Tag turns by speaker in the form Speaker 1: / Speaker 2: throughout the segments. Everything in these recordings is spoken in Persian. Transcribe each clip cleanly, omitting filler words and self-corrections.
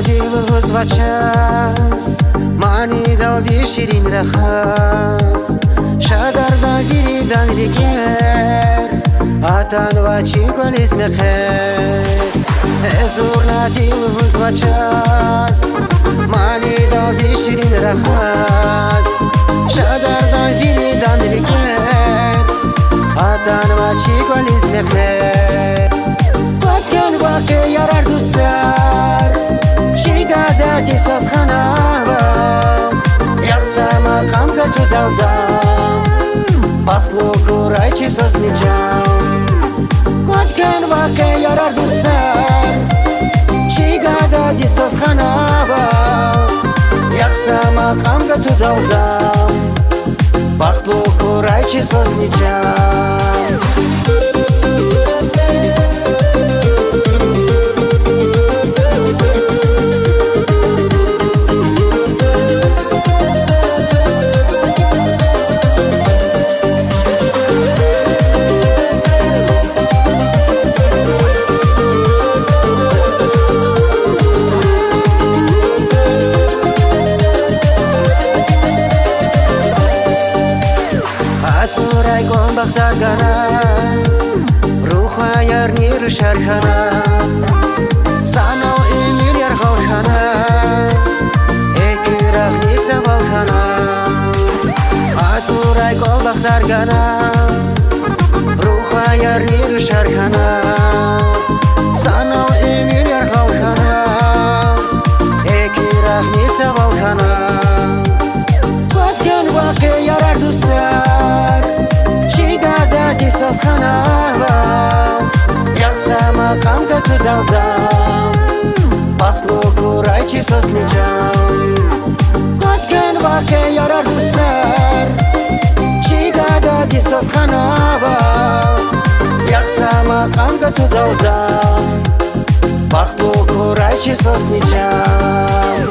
Speaker 1: دلهوز و چس معنی دادی شیرین رخص شادر داگیری دنگریگر آتان و چی گل اسم خیر ازور دلهوز و چس معنی دادی شیرین رخص شادر داگیری دنگریگر آتان و چی گل اسم خیر کن واقع یارار دوستار چی دادی ساز خنابا یخسا مقام گتو دلدم بختلو کورای چی ساز نیجام کن واقع یارار دوستار چی دادی ساز خنابا یخسا مقام گتو دلدم بختلو کورای چی ساز نیجام اتورای گم بختر گنا روح یار نیر شرخنا سانو ایمیر یار خورخنا اکی رخنی زبال خنا اتورای گم بختر گنا روح یار نیر شرخنا سانو ایمیر یار خورخنا اکی رخنی زبال خنا کن واقع یارار دوستار چی دادی ساز خنابا یخسا مقام گتو دلدم بختلو کورای چی ساز نیجام کن واقع یارار دوستار چی دادی ساز خنابا یخسا مقام گتو دلدم بختلو کورای چی ساز نیجام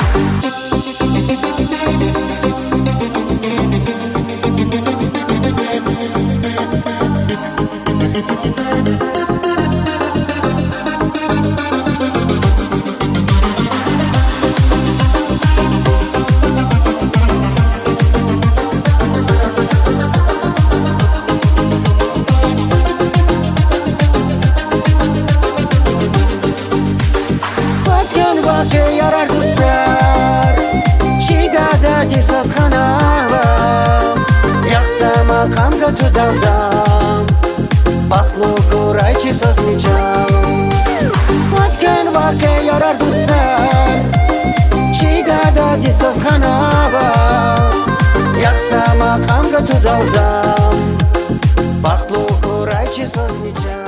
Speaker 1: واقع یارار دوستار چی دادی ساز خنابا یخسا مقام گتو دلدم بختلو کورای چی ساز نیجام کن واقع یارار دوستار چی دادی ساز خنابا یخسا مقام گتو دلدم بختلو کورای چی ساز نیجام